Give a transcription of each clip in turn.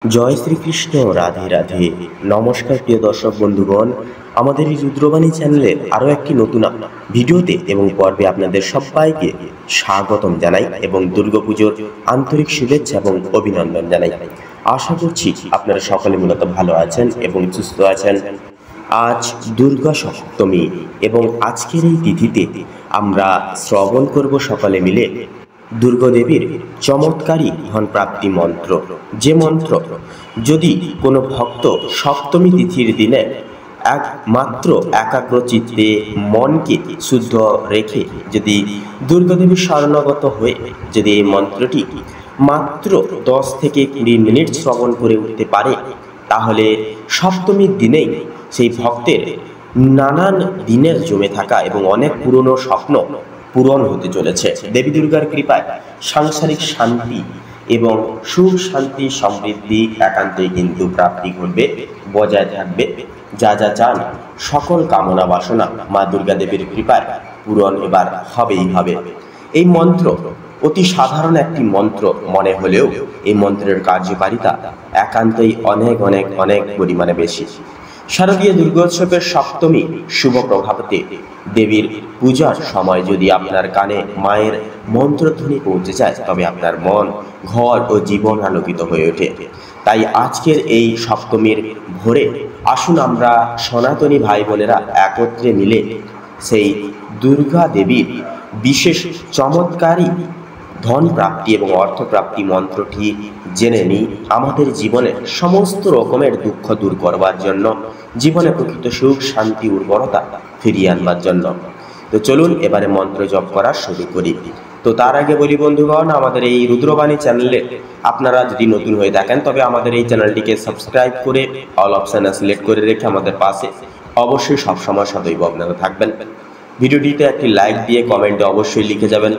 জয় শ্রীকৃষ্ণ, রাধে রাধে। নমস্কার প্রিয় দর্শক বন্ধুগণ, আমাদের এই রুদ্রবাণী চ্যানেলে আরও একটি নতুন ভিডিওতে এবং পর্বে আপনাদের সবাইকে স্বাগতম জানাই এবং দুর্গাপুজোর আন্তরিক শুভেচ্ছা এবং অভিনন্দন জানাই। আশা করছি আপনারা সকলে মূলত ভালো আছেন এবং সুস্থ আছেন। আজ দুর্গা সপ্তমী এবং আজকের এই তিথিতে আমরা শ্রবণ করব সকলে মিলে দুর্গাদেবীর চমৎকারী ধন প্রাপ্তি মন্ত্র। যে মন্ত্র যদি কোনো ভক্ত সপ্তমী তিথির দিনে একমাত্র একাগ্র চিত্তে মনকে শুদ্ধ রেখে যদি দুর্গাদেবীর শরণাগত হয়ে যদি এই মন্ত্রটি মাত্র 10 থেকে 20 মিনিট শ্রবণ করে উঠতে পারে, তাহলে সপ্তমীর দিনেই সেই ভক্তের নানান দিনের জমে থাকা এবং অনেক পুরনো স্বপ্ন পূরণ হতে চলেছে। দেবী দুর্গার কৃপায় সাংসারিক শান্তি এবং সুখ শান্তি সমৃদ্ধি একান্তই কিন্তু প্রাপ্তি ঘটবে, বজায় থাকবে। যা যা চান সকল কামনা বাসনা মা দুর্গা দেবীর কৃপায় পূরণ এবার হবেই হবে। এই মন্ত্র অতি সাধারণ একটি মন্ত্র মনে হলেও এই মন্ত্রের কার্যকারিতা একান্তই অনেক অনেক অনেক পরিমাণে বেশি। শারদীয় দুর্গোৎসবের সপ্তমী শুভ প্রভাতে দেবীর পূজার সময় যদি আপনার কানে মায়ের মন্ত্রধ্বনি পৌঁছে যায়, তবে আপনার মন, ঘর ও জীবন আলোকিত হয়ে ওঠে। তাই আজকের এই সপ্তমীর ভোরে আসুন আমরা সনাতনী ভাই বোনেরা একত্রে মিলে সেই দুর্গা দেবীর বিশেষ চমৎকারী ধন প্রাপ্তি এবং অর্থপ্রাপ্তি মন্ত্রটি জেনে নিই আমাদের জীবনের সমস্ত রকমের দুঃখ দূর করবার জন্য, জীবনে প্রকৃত সুখ শান্তি উর্বরতা ফিরিয়ে আনবার জন্য। তো চলুন এবারে মন্ত্র জপ করা শুরু করি। তো তার আগে বলি বন্ধুগণ, আমাদের এই রুদ্রবাণী চ্যানেলে আপনারা যদি নতুন হয়ে থাকেন তবে আমাদের এই চ্যানেলটিকে সাবস্ক্রাইব করে অল অপশানে সিলেক্ট করে রেখে আমাদের পাশে অবশ্যই সবসময় সদৈব আপনারা থাকবেন। ভিডিওটিতে একটি লাইক দিয়ে কমেন্টে অবশ্যই লিখে যাবেন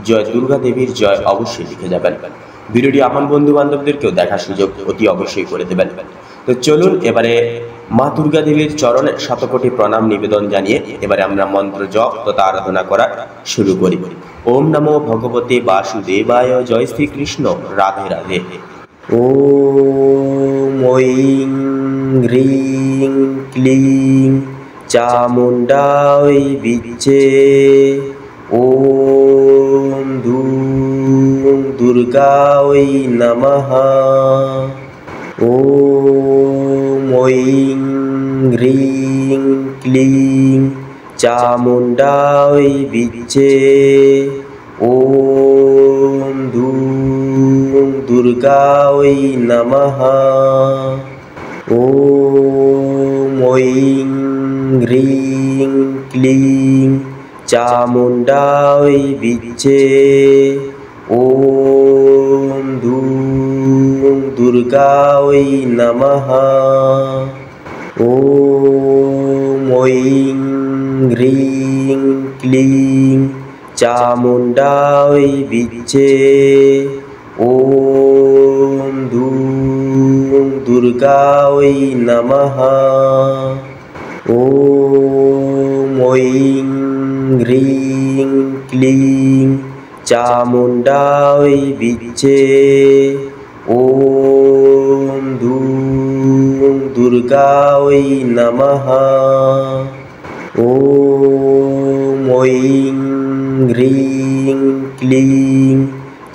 জয় দুর্গা দেবীর জয়, অবশ্যই লিখে যাবেন। ভিডিওটি আপন বন্ধু বান্ধবদেরকেও দেখার সুযোগ অতি অবশ্যই করে দেবেন। তো চলুন এবারে মা দুর্গা দেবীর চরণে শতকোটি প্রণাম নিবেদন জানিয়ে এবারে আমরা মন্ত্র জপ তথা আরাধনা করা শুরু করি। ওম নমো ভগবতে বাসুদেবায়, জয় শ্রীকৃষ্ণ, রাধে রাধে। ওম ঐং হ্রিং ক্লিং চামুণ্ডায় বিচ্ছে। ওম ধূম দুর্গায় নমঃ। ওম ঐং হ্রিং ক্লিং চামুণ্ডায় বিচ্ছে। ওম ধূম দুর্গায় নমঃ। ওম ঐং হ্রিং ক্লিং চামুণ্ডায় বিচ্ছে। ওম ধূম দুর্গায় নমঃ। ওম ঐং হ্রিং ক্লিং চামুণ্ডায় বিচ্ছে। ওম ধূম দুর্গায় নমঃ। ওম ঐং হ্রিং ক্লিং চামুণ্ডায় বিচ্ছে। ওম ধূম দুর্গায় নমঃ। ওম ঐং হ্রিং ক্লিং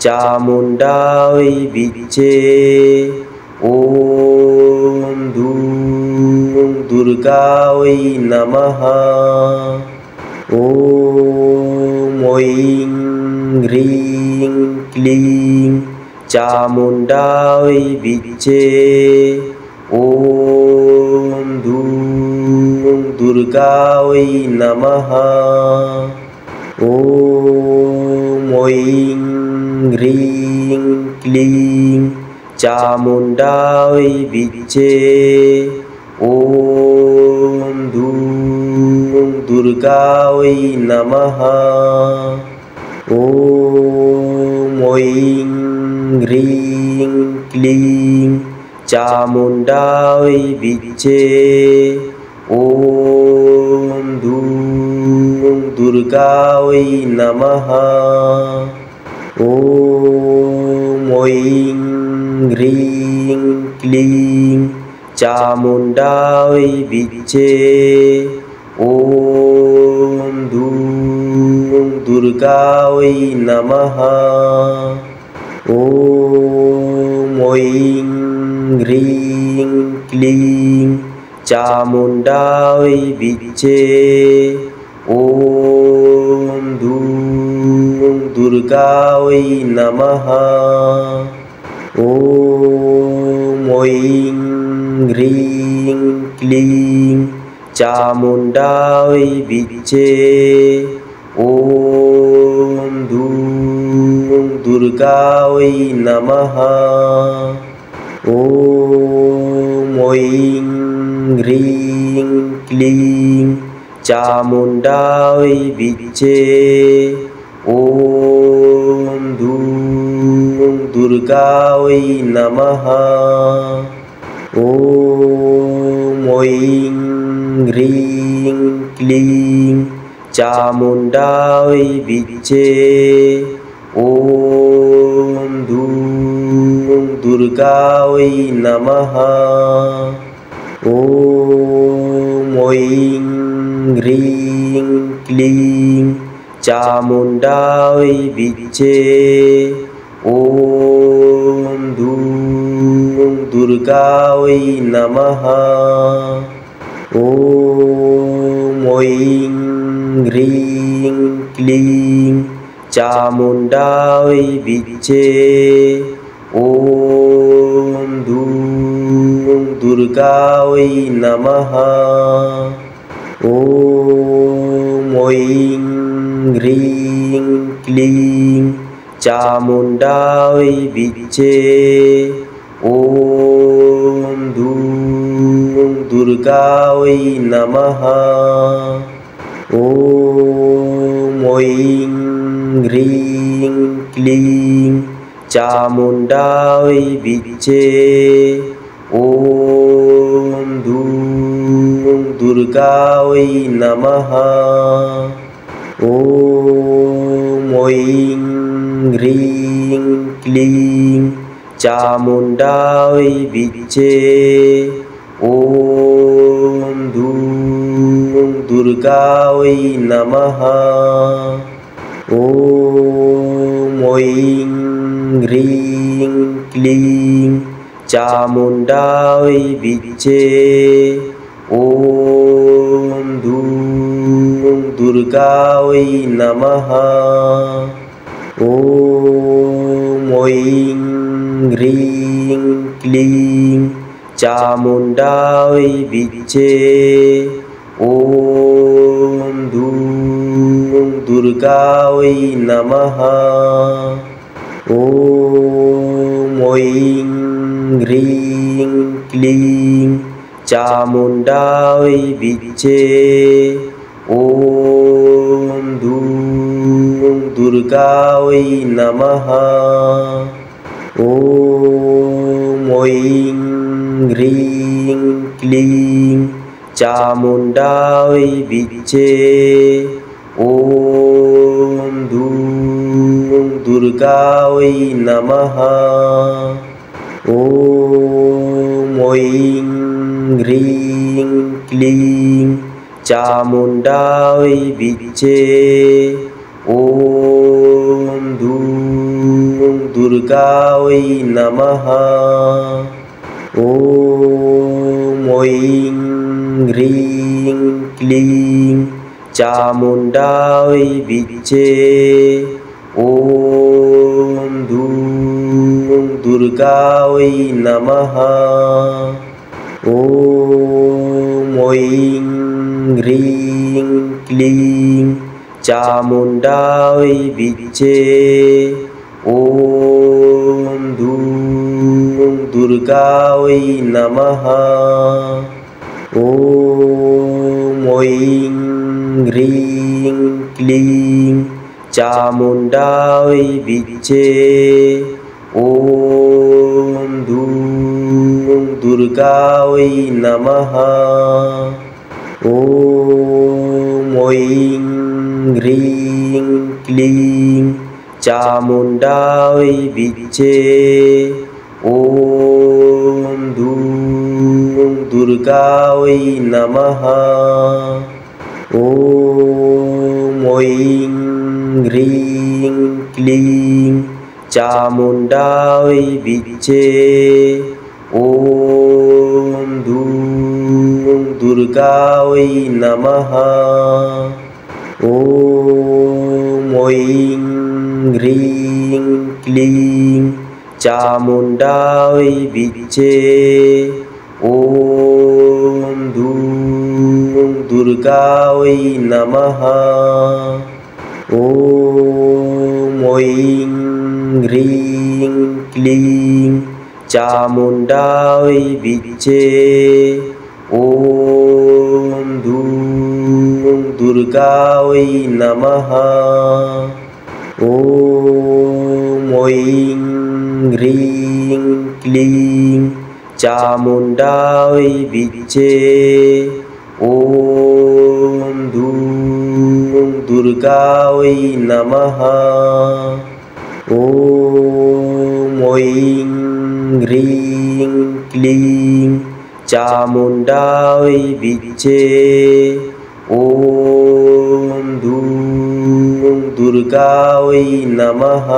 চামুণ্ডায় বিচ্ছে। ওম ধূম দুর্গায় নমঃ। ওম ঐং হ্রিং ক্লিং চামুণ্ডায় বিচ্ছে। ওম ধূম দুর্গায় নমঃ। ওম ঐং হ্রিং ক্লিং চামুণ্ডায় বিচ্ছে। ওম ধূম দুর্গায় নমঃ। ওম ঐং হ্রিং ক্লিং চামুণ্ডায় বিচ্ছে। ওম ধূম দুর্গায় নমঃ। ওম ঐং হ্রিং ক্লিং চামুণ্ডায় বিচ্ছে। ওম ধূম দুর্গায় নমঃ। ওম ঐং হ্রিং ক্লিং চামুণ্ডায় বিচ্ছে। ওম ধূম দুর্গায় নমঃ। ওম ঐং হ্রিং ক্লিং চামুণ্ডায় বিচ্ছে। ওম ধূম দুর্গায় নমঃ। ওম ঐং হ্রিং ক্লিং চামুণ্ডায় বিচ্ছে। ওম ধূম দুর্গায় নমঃ। ওম ঐং হ্রিং ক্লিং চামুণ্ডায় বিচ্ছে। ওম ধূম দুর্গায় নমঃ। ওম ঐং হ্রিং ক্লিং চামুণ্ডায় বিচ্ছে। ওম ধূম দুর্গায় নমঃ। ওম ঐং হ্রিং ক্লিং চামুণ্ডায় বিচ্ছে। ওম ধূম দুর্গায় নমঃ। ওম ঐং হ্রিং ক্লিং চামুণ্ডায় বিচ্ছে। ওম ধূম দুর্গায় নমঃ। ওম ঐং হ্রিং ক্লিং চামুণ্ডায় বিচ্ছে। ওম ধূম দুর্গায় নমঃ। ওম ঐং হ্রিং ক্লিং চামুণ্ডায় বিচ্ছে। ওম ধূম দুর্গায় নমঃ। ওম ঐং হ্রিং ক্লিং চামুণ্ডায় বিচ্ছে। ওম ধূম দুর্গায় নমঃ। ওম ঐং হ্রিং ক্লিং চামুণ্ডায় বিচ্ছে। ওম ধূম দুর্গায় নমঃ। ওম ঐং হ্রিং ক্লিং চামুণ্ডায় বিচ্ছে। ওম ধূম দুর্গায় নমঃ। ওম ঐং হ্রিং ক্লিং চামুণ্ডায় বিচ্ছে। ওম ধূম দুর্গায় নমঃ। ওম ঐং হ্রিং ক্লিং চামুণ্ডায় বিচ্ছে। ওম ধূম দুর্গায় নমঃ। ওম ঐং হ্রিং ক্লিং চামুণ্ডায় বিচ্ছে। ওম ধূম দুর্গায় নমঃ। ওম ঐং হ্রিং ক্লিং চামুণ্ডায় বিচ্ছে। ওম ধূম দুর্গায় নমঃ। ওম ঐং হ্রিং ক্লিং চামুণ্ডায় বিচ্ছে। ওম ধূম দুর্গায় নমঃ। ওম ঐং হ্রিং ক্লিং চামুণ্ডায় বিচ্ছে। ওম দুর্গায় নমঃ। ওম ঐং হ্রিং ক্লিং চামুণ্ডায় বিচ্ছে। ওম ধূম দুর্গায় নমঃ। ওম ঐং হ্রিং ক্লিং চামুণ্ডায় বিচ্ছে। ওম ধূম দুর্গায় নমঃ। ওম ঐং হ্রিং ক্লিং চামুণ্ডায় বিচ্ছে। ওম ধূম দুর্গায় নমঃ। ওম ঐং হ্রিং ক্লিং চামুণ্ডায় বিচ্ছে। ওম ধূম দুর্গায় নমঃ। ওম ঐং হ্রিং ক্লিং চামুণ্ডায় বিচ্ছে। ওম ধূম দুর্গায় নমঃ।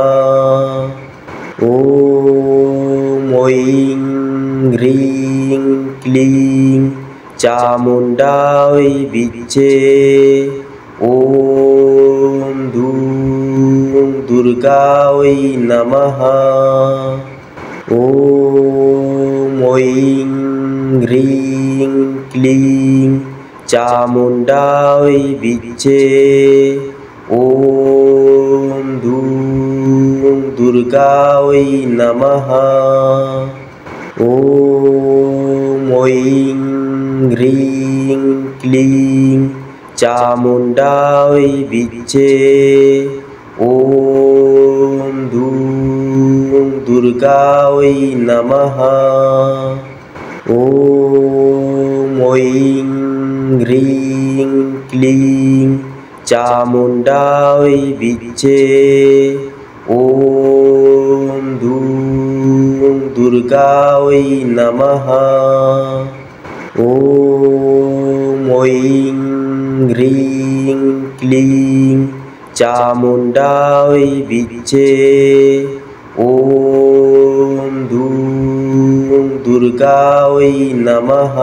ওম ঐং হ্রিং ক্লিং চামুণ্ডায় বিচ্ছে। ওম ধূম দুর্গায় নমঃ। ওম ঐং হ্রিং ক্লিং চামুণ্ডায় বিচ্ছে। ওম ধূম দুর্গায় নমঃ। ওম ঐং হ্রিং ক্লিং চামুণ্ডায় বিচ্ছে। ওম ধূম দুর্গায় নমঃ। ওম ঐং হ্রিং ক্লিং চামুণ্ডায় বিচ্ছে। ওম ধূম দুর্গায় নমঃ। ওম ঐং হ্রিং ক্লিং চামুণ্ডায় বিচ্ছে। ওম ধূম দুর্গায় নমঃ।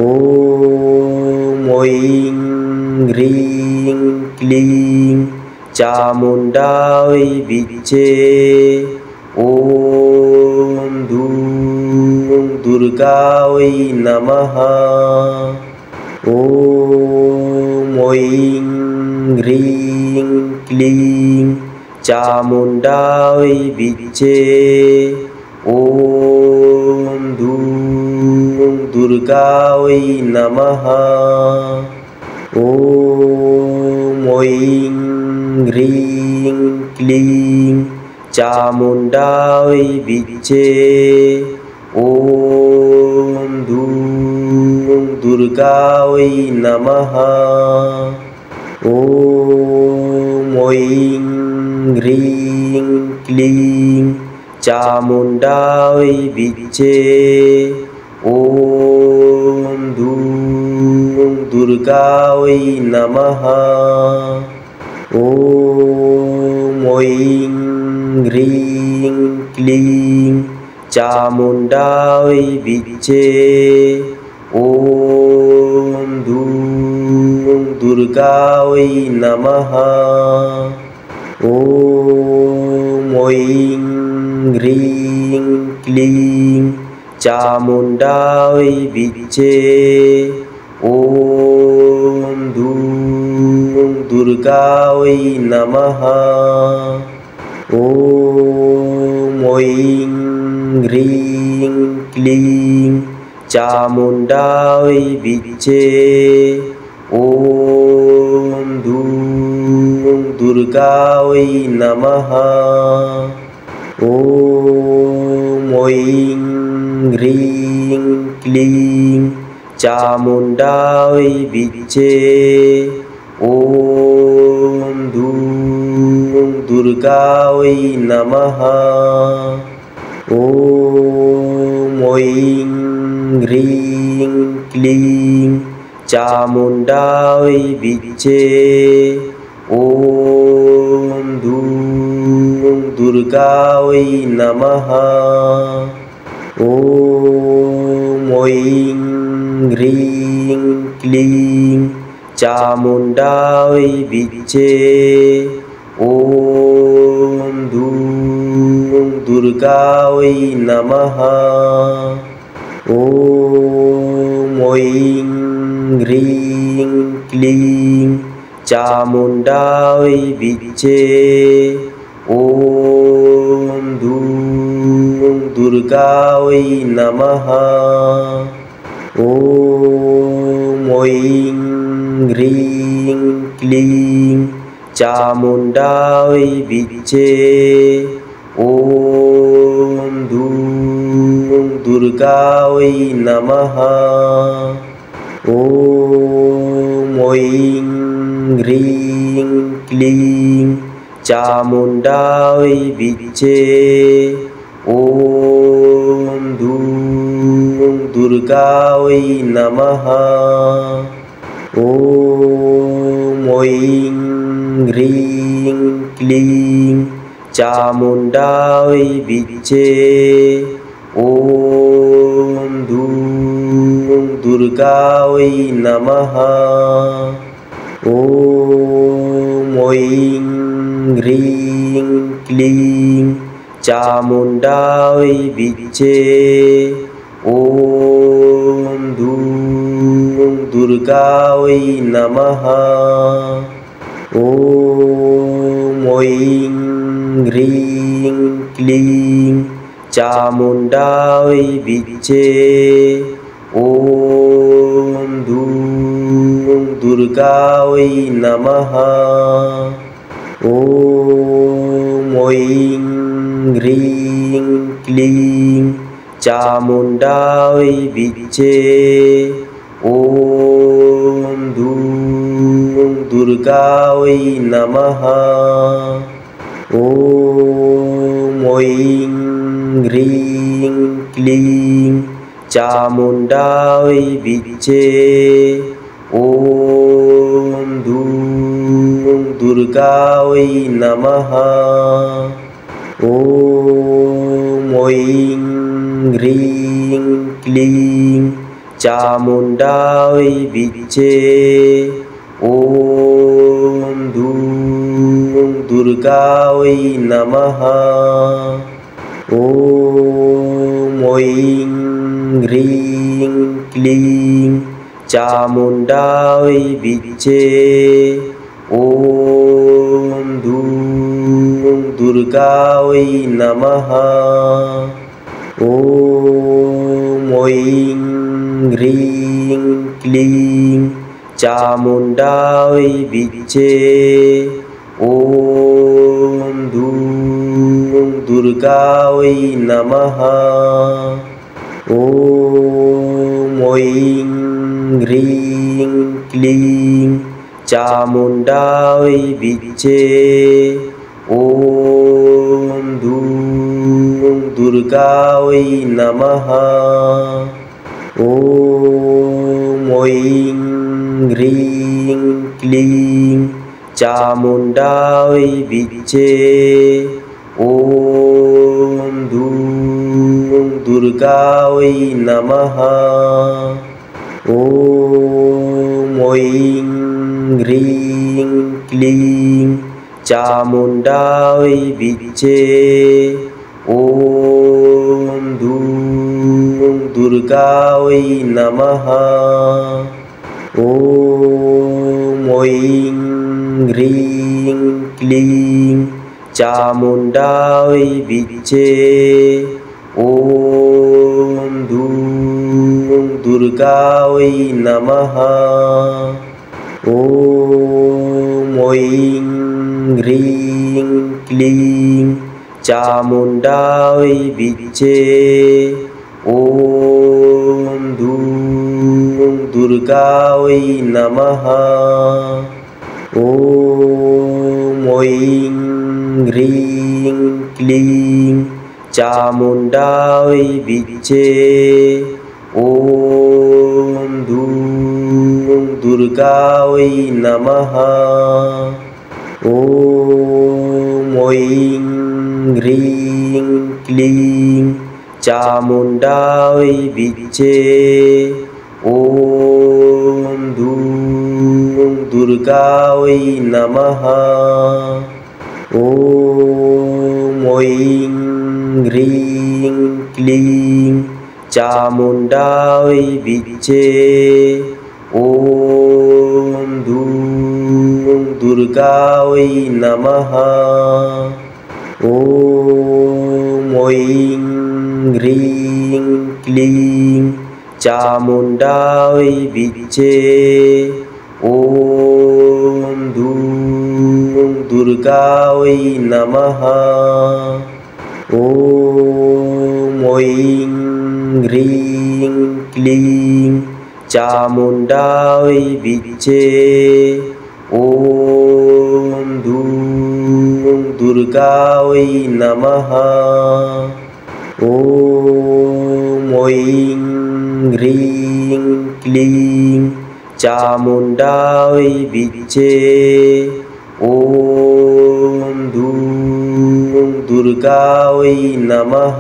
ওম ঐং হ্রিং ক্লিং চামুণ্ডায় বিচ্ছে। ওম ধূম দুর্গায় নমঃ। ওম ঐং হ্রিং ক্লিং চামুণ্ডায় বিচ্ছে। ওম ধূম দুর্গায় নমঃ। ওম ঐং হ্রিং ক্লিং চামুণ্ডায় বিচ্ছে। ওম ধূম দুর্গায় নমঃ। ওম ঐং হ্রিং ক্লিং চামুণ্ডায় বিচ্ছে। ওম ধূম দুর্গায় নমঃ। ওম ঐং হ্রিং ক্লিং চামুণ্ডায় বিচ্ছে। ওম ধূম দুর্গায় নমঃ। ওম ঐং হ্রিং ক্লিং চামুণ্ডায় বিচ্ছে। ওম ধূম দুর্গায় নমঃ। ওম ঐং হ্রিং ক্লিং চামুণ্ডায় বিচ্ছে। ওম ধূম দুর্গায় নমঃ। ওম ঐং হ্রিং ক্লিং চামুণ্ডায় বিচ্ছে। ওম ধূম দুর্গায় নমঃ। ওম ঐং হ্রিং ক্লিং চামুণ্ডায় বিচ্ছে। ওম ধূম দুর্গায় নমঃ। ওম ঐং হ্রিং ক্লিং চামুণ্ডায় বিচ্ছে। ওম ধূম দুর্গায় নমঃ। ওম ঐং হ্রিং ক্লিং চামুণ্ডায় বিচ্ছে। ওম ধূম দুর্গায় নমঃ। ওম ঐং হ্রিং ক্লিং চামুণ্ডায় বিচ্ছে। ওম ধূম দুর্গায় নমঃ। ওম ঐং হ্রিং ক্লিং চামুণ্ডায় বিচ্ছে। ওম ধূম দুর্গায় নমঃ। ওম ঐং হ্রিং ক্লিং চামুণ্ডায় বিচ্ছে। ওম ধূম দুর্গায় নমঃ। ওম ঐং হ্রিং ক্লিং চামুণ্ডায় বিচ্ছে। ওম ধূম দুর্গায় নমঃ। ওম ঐং হ্রিং ক্লিং চামুণ্ডায় বিচ্ছে। ওম ধূম দুর্গায় নমঃ। ওম ঐং হ্রিং ক্লিং চামুণ্ডায় বিচ্ছে। ওম ধূম দুর্গায় নমঃ। ওম ঐং হ্রিং ক্লিং চামুণ্ডায় বিচ্ছে। ওম ধূম দুর্গায় নমঃ। ওম ঐং হ্রিং ক্লিং চামুণ্ডায় বিচ্ছে। ওম ধূম দুর্গায় নমঃ। ওম ঐং হ্রিং ক্লিং চামুণ্ডায় বিচ্ছে। ওম ধূম দুর্গায় নমঃ। ওম ঐং হ্রিং ক্লিং চামুণ্ডায় বিচ্ছে। ওম ধূম দুর্গায় নমঃ। ওম ঐং হ্রিং ক্লিং চামুণ্ডায় বিচ্ছে। ওম ধূম দুর্গায় নমঃ। ওম ঐং হ্রিং ক্লিং চামুণ্ডায় বিচ্ছে। ওম ধূম দুর্গায় নমঃ। ওম ঐং হ্রিং ক্লিং চামুণ্ডায় বিচ্ছে। ওম ধূম দুর্গায় নমঃ। ওম ঐং হ্রিং ক্লিং চামুণ্ডায় বিচ্ছে। ওম ধূম দুর্গায় নমঃ। ওম ঐং হ্রিং ক্লিং চামুণ্ডায় বিচ্ছে। ওম ধূম দুর্গায় নমঃ। ওম ঐং হ্রিং ক্লিং চামুণ্ডায় বিচ্ছে। ওম ধূম দুর্গায় নমঃ। ওম ঐং হ্রিং ক্লিং চামুণ্ডায় বিচ্চে। ওম ধূম দুর্গায় নমঃ। ওম ঐং হ্রিং ক্লিং চামুণ্ডায় বিচ্চে। ওম ধূম দুর্গায় নমঃ। ওম ঐং হ্রিং ক্লিং চামুণ্ডায় বিচ্চে। ওম ধূম দুর্গায় নমঃ। ওম ঐং হ্রিং ক্লিং চামুণ্ডায় বিচ্চে। ওম ধূম দুর্গায় নমঃ। ওম ঐং হ্রিং ক্লিং চামুণ্ডায় বিচ্চে। ওম ধূম দুর্গায় নমঃ।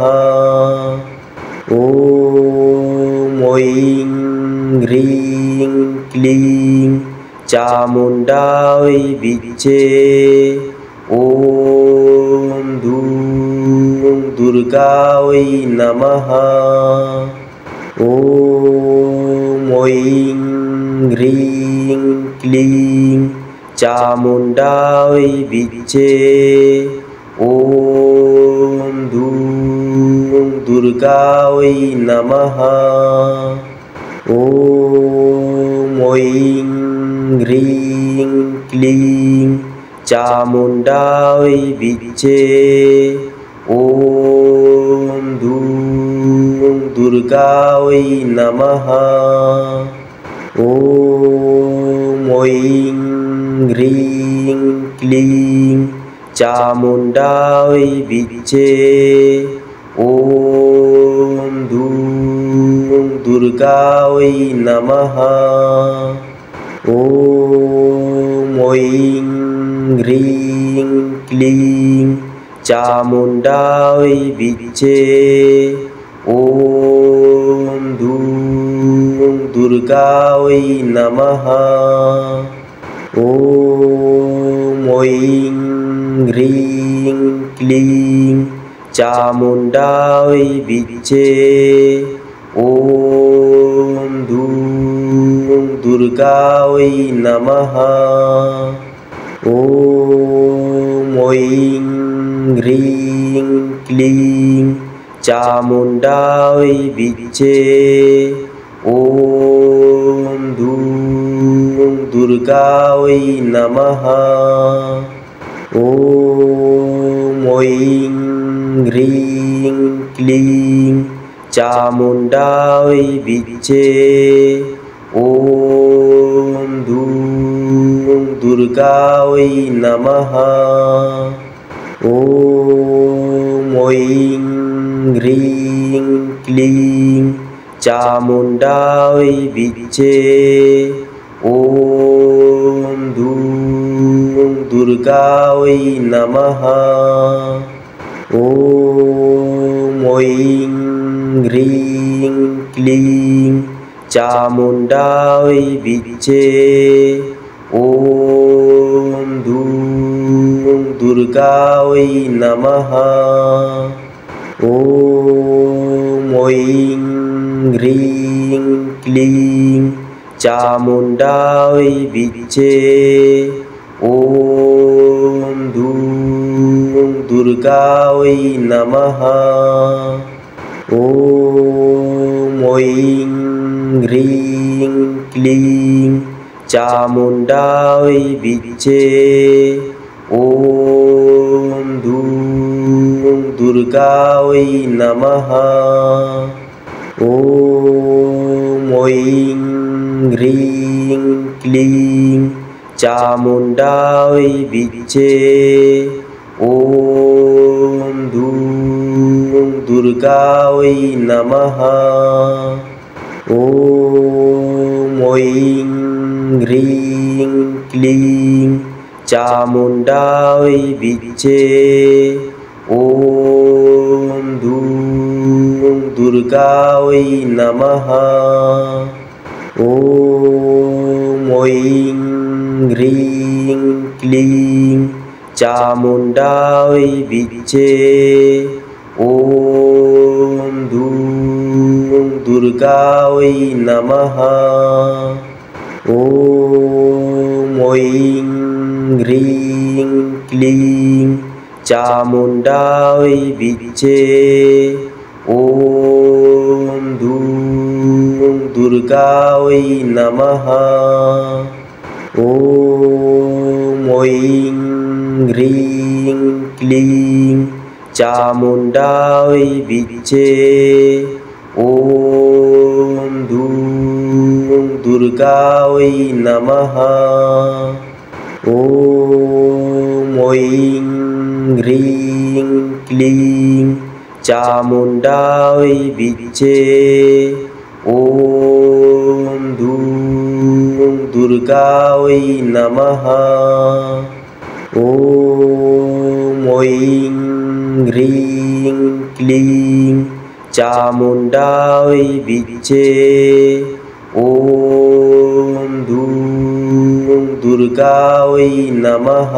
ওম ঐং হ্রিং ক্লিং চামুণ্ডায় বিচ্চে। ওম ধূম দুর্গায় নমঃ। ওম ঐং হ্রিং ক্লিং চামুণ্ডায় বিচ্চে। ওম ধূম দুর্গায় নমঃ। ওম ঐং হ্রিং ক্লিং চামুণ্ডায় বিচ্চে। ওম ধূম দুর্গায় নমঃ। ওম ঐং হ্রিং ক্লিং চামুণ্ডায় বিচ্চে। ওম ধূম দুর্গায় নমঃ। ওম ঐং হ্রিং ক্লিং চামুণ্ডায় বিচ্চে। ওম ধূম দুর্গায় নমঃ। ওম ঐং হ্রিং ক্লিং চামুণ্ডায় বিচ্চে। ওম ধূম দুর্গায় নমঃ। ওম ঐং হ্রিং ক্লিং চামুণ্ডায় বিচ্চে। ওম ধূম দুর্গায় নমঃ। ওম ঐং হ্রিং ক্লিং চামুণ্ডায় বিচ্চে। ওম ধূম দুর্গায় নমঃ। ওম ঐং হ্রিং ক্লিং চামুণ্ডায় বিচ্চে। ওম ধূম দুর্গায় নমঃ। ওম ঐং হ্রিং ক্লিং চামুণ্ডায় বিচ্চে। ওম ধূম দুর্গায় নমঃ। ওম ঐং হ্রিং ক্লিং চামুণ্ডায় বিচ্চে। ওম ধূম দুর্গায় নমঃ। ওম ঐং হ্রিং ক্লিং চামুণ্ডায় বিচ্চে। ওম ধূম দুর্গায় নমঃ। ওম ঐং হ্রিং ক্লিং চামুণ্ডায় বিচ্চে। ওম ধূম দুর্গায় নমঃ। ॐ ऐं ह्रीं क्लीं चामुण्डायै विच्चे। ॐ धूं दुर्गायै नमः। ॐ ऐं ह्रीं क्लीं चामुण्डायै विच्चे। ॐ धूं दुर्गायै नमः। ॐ ऐं ह्रीं क्लीं चामुण्डायै विच्चे। ॐ धूं दुर्गायै नमः। ॐ ऐं ह्रीं क्लीं चामुण्डायै विच्चे। ॐ धूं दुर्गायै नमः। ॐ ऐं ह्रीं क्लीं चामुण्डायै विच्चे। ॐ धूं दुर्गायै नमः। ॐ ऐं ह्रीं क्लीं चामुण्डायै विच्चे। ॐ धूं दुर्गायै नमः।